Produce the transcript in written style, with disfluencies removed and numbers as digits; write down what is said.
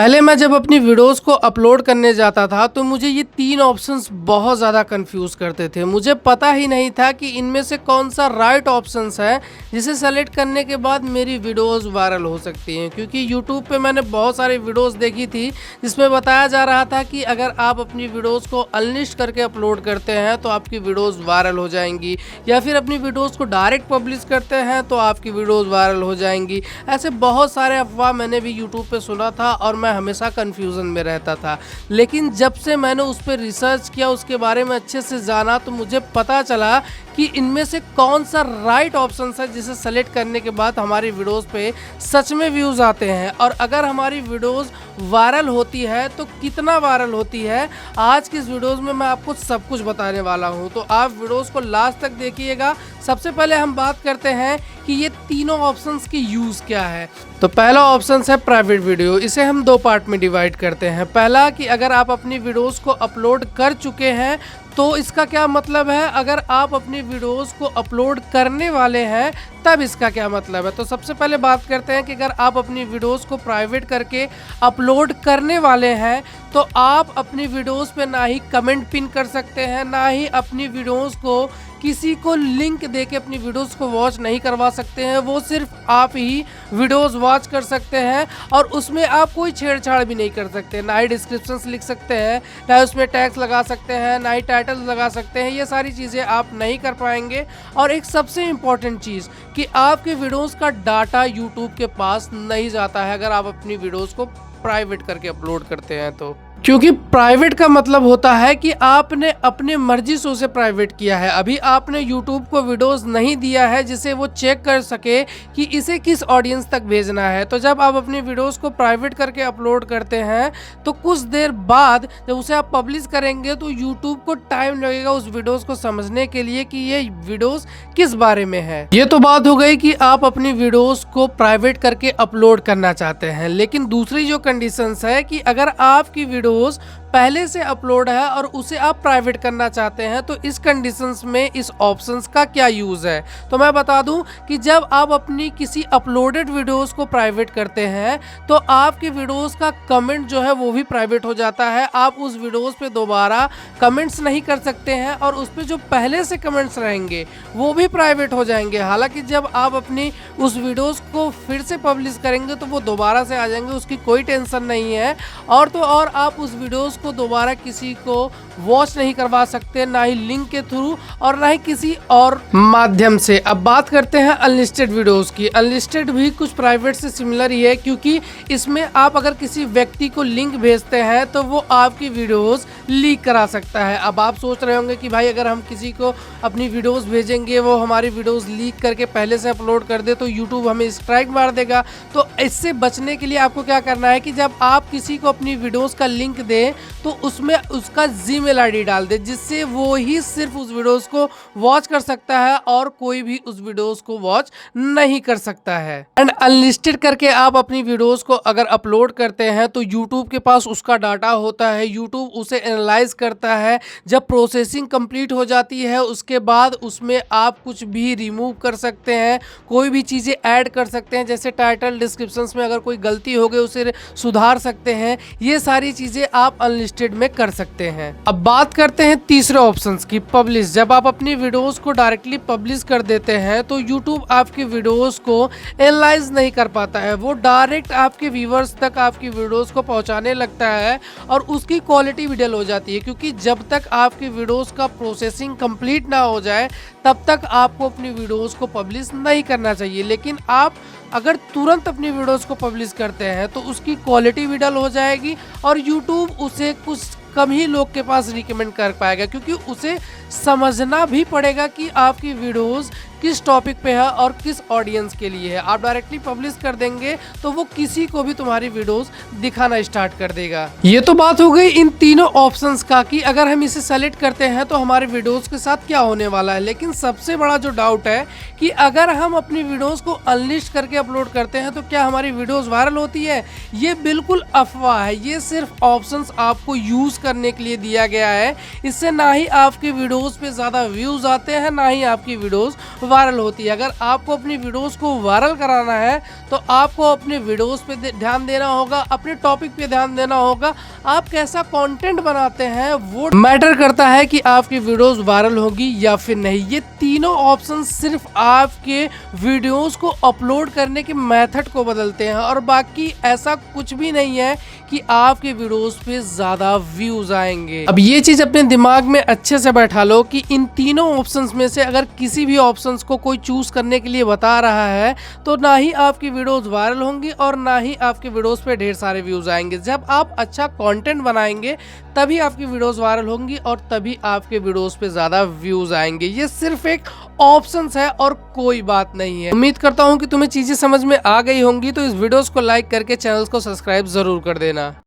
पहले मैं जब अपनी वीडियोस को अपलोड करने जाता था तो मुझे ये 3 ऑप्शंस बहुत ज़्यादा कंफ्यूज करते थे। मुझे पता ही नहीं था कि इनमें से कौन सा राइट ऑप्शंस है जिसे सेलेक्ट करने के बाद मेरी वीडियोस वायरल हो सकती हैं। क्योंकि यूट्यूब पे मैंने बहुत सारी वीडियोस देखी थी जिसमें बताया जा रहा था कि अगर आप अपनी वीडियोस को अनलिस्ट करके अपलोड करते हैं तो आपकी वीडियोस वायरल हो जाएंगी, या फिर अपनी वीडियोस को डायरेक्ट पब्लिश करते हैं तो आपकी वीडियोस वायरल हो जाएंगी। ऐसे बहुत सारे अफवाह मैंने भी यूट्यूब पे सुना था और मैं हमेशा कंफ्यूजन में रहता था। लेकिन जब से मैंने उस पर रिसर्च किया, उसके बारे में अच्छे से जाना, तो मुझे पता चला कि इनमें से कौन सा राइट ऑप्शन है जिसे सेलेक्ट करने के बाद हमारी वीडियोस पे सच में व्यूज आते हैं, और अगर हमारी वीडियोस वायरल होती है तो कितना वायरल होती है। आज की इस वीडियोस में मैं आपको सब कुछ बताने वाला हूं, तो आप वीडियोस को लास्ट तक देखिएगा। सबसे पहले हम बात करते हैं कि ये तीनों ऑप्शंस की यूज क्या है। तो पहला ऑप्शन है प्राइवेट वीडियो। इसे हम 2 पार्ट में डिवाइड करते हैं। पहला कि अगर आप अपनी वीडियोस को अपलोड कर चुके हैं तो इसका क्या मतलब है, अगर आप अपनी वीडियोस को अपलोड करने वाले हैं तब इसका क्या मतलब है। तो सबसे पहले बात करते हैं कि अगर आप अपनी वीडियोस को प्राइवेट करके अपलोड करने वाले हैं तो आप अपनी वीडियोस पे ना ही कमेंट पिन कर सकते हैं, ना ही अपनी वीडियोस को किसी को लिंक देके अपनी वीडियोस को वॉच नहीं करवा सकते हैं। वो सिर्फ आप ही वीडियोस वॉच कर सकते हैं और उसमें आप कोई छेड़छाड़ भी नहीं कर सकते। ना ही डिस्क्रिप्शंस लिख सकते हैं, ना ही उसमें टैग्स लगा सकते हैं, ना ही टाइटल लगा सकते हैं। ये सारी चीज़ें आप नहीं कर पाएंगे। और एक सबसे इम्पॉर्टेंट चीज़ कि आपके वीडियोस का डाटा यूट्यूब के पास नहीं जाता है अगर आप अपनी वीडियोस को प्राइवेट करके अपलोड करते हैं तो। क्योंकि प्राइवेट का मतलब होता है कि आपने अपने मर्जी से उसे प्राइवेट किया है। अभी आपने यूट्यूब को वीडियोस नहीं दिया है जिसे वो चेक कर सके कि इसे किस ऑडियंस तक भेजना है। तो जब आप अपनी वीडियोस को प्राइवेट करके अपलोड करते हैं तो कुछ देर बाद जब उसे आप पब्लिश करेंगे तो यूट्यूब को टाइम लगेगा उस वीडियोस को समझने के लिए कि ये वीडियोस किस बारे में है। ये तो बात हो गई कि आप अपनी वीडियोस को प्राइवेट करके अपलोड करना चाहते हैं। लेकिन दूसरी जो कंडीशंस है कि अगर आपकी वीडियोस पहले से अपलोड है और उसे आप प्राइवेट करना चाहते हैं तो इस कंडीशंस में इस ऑप्शंस का क्या यूज है। तो मैं बता दूं कि जब आप अपनी किसी अपलोडेड वीडियोस को प्राइवेट करते हैं तो आपके वीडियोस का कमेंट जो है वो भी प्राइवेट हो जाता है। आप उस वीडियोस पे दोबारा कमेंट्स नहीं कर सकते हैं और उस पे जो पहले से कमेंट्स रहेंगे वो भी प्राइवेट हो जाएंगे। हालांकि जब आप अपनी उस वीडियोस को फिर से पब्लिश करेंगे तो वो दोबारा से आ जाएंगे, उसकी कोई टेंशन नहीं है। और तो और आप उस वीडियोस को दोबारा किसी को वॉच नहीं करवा सकते, ना ही लिंक के थ्रू और ना ही किसी और माध्यम से। अब बात करते हैं अनलिस्टेड वीडियोस की। अनलिस्टेड भी कुछ प्राइवेट से सिमिलर ही है, क्योंकि इसमें आप अगर किसी व्यक्ति को लिंक भेजते हैं तो वो आपकी वीडियोस लीक करा सकता है। अब आप सोच रहे होंगे कि भाई अगर हम किसी को अपनी वीडियोस भेजेंगे, वो हमारी वीडियोस लीक करके पहले से अपलोड कर दे तो यूट्यूब हमें स्ट्राइक मार देगा। तो इससे बचने के लिए आपको क्या करना है कि जब आप किसी को अपनी वीडियोस का लिंक दें तो उसमें उसका जीमेल आईडी डाल दे, जिससे वो ही सिर्फ उस वीडियोस को वॉच कर सकता है और कोई भी उस वीडियोस को वॉच नहीं कर सकता है। एंड अनलिस्टेड करके आप अपनी वीडियोस को अगर अपलोड करते हैं तो यूट्यूब के पास उसका डाटा होता है, यूट्यूब उसे एनालाइज करता है। जब प्रोसेसिंग कंप्लीट हो जाती है उसके बाद उसमें आप कुछ भी रिमूव कर सकते हैं, कोई भी चीज़ें ऐड कर सकते हैं, जैसे टाइटल डिस्क्रिप्शंस में अगर कोई गलती हो गई उसे सुधार सकते हैं। ये सारी चीज़ें आप अनलिस्टेड में कर सकते हैं। अब बात करते हैं तीसरे ऑप्शंस की, पब्लिश। जब आप अपनी वीडियोस को डायरेक्टली पब्लिश कर देते हैं तो यूट्यूब आपकी वीडियोस को एनालाइज नहीं कर पाता है, वो डायरेक्ट आपके व्यूअर्स तक आपकी वीडियोस को पहुंचाने लगता है और उसकी क्वालिटी भी डल हो जाती है। क्योंकि जब तक आपकी वीडियोस का प्रोसेसिंग कंप्लीट ना हो जाए तब तक आपको अपनी वीडियोस को पब्लिश नहीं करना चाहिए। लेकिन आप अगर तुरंत अपनी वीडियोस को पब्लिश करते हैं तो उसकी क्वालिटी भी डल हो जाएगी और यूट्यूब उसे कुछ कम ही लोग के पास रिकमेंड कर पाएगा, क्योंकि उसे समझना भी पड़ेगा कि आपकी वीडियोस किस टॉपिक पे है और किस ऑडियंस के लिए है। आप डायरेक्टली पब्लिश कर देंगे तो वो किसी को भी तुम्हारी वीडियोस दिखाना स्टार्ट कर देगा। ये तो बात हो गई इन तीनों ऑप्शंस का कि अगर हम इसे सेलेक्ट करते हैं तो हमारे वीडियोस के साथ क्या होने वाला है। लेकिन सबसे बड़ा जो डाउट है कि अगर हम अपनी वीडियोस को अनलिस्ट करके अपलोड करते हैं तो क्या हमारी वीडियोस वायरल होती है। ये बिल्कुल अफवाह है, ये सिर्फ ऑप्शंस आपको यूज करने के लिए दिया गया है। इससे ना ही आपकी वीडियोस पे ज्यादा व्यूज आते हैं, ना ही आपकी वीडियोस वायरल होती है। अगर आपको अपनी वीडियोस को वायरल कराना है तो आपको अपने वीडियोस पे ध्यान देना होगा, अपने टॉपिक पे ध्यान देना होगा। आप कैसा कंटेंट बनाते हैं वो मैटर करता है कि आपकी वीडियोस वायरल होगी या फिर नहीं। ये तीनों ऑप्शन सिर्फ आपके वीडियोस को अपलोड करने के मेथड को बदलते हैं और बाकी ऐसा कुछ भी नहीं है कि आपके वीडियोस पे ज्यादा व्यूज आएंगे। अब ये चीज अपने दिमाग में अच्छे से बैठा लो कि इन तीनों ऑप्शंस में से अगर किसी भी ऑप्शंस को कोई चूज करने के लिए बता रहा है तो ना ही आपकी वीडियोस वायरल होंगी और ना ही आपके वीडियोस पे ढेर सारे व्यूज आएंगे। जब आप अच्छा कंटेंट बनाएंगे तभी आपकी वीडियोस वायरल होंगी और तभी आपके वीडियोस पे ज्यादा व्यूज आएंगे। ये सिर्फ एक ऑप्शंस है और कोई बात नहीं है। उम्मीद करता हूँ कि तुम्हें चीजें समझ में आ गई होंगी, तो इस वीडियोस को लाइक करके चैनल को सब्सक्राइब जरूर कर देना।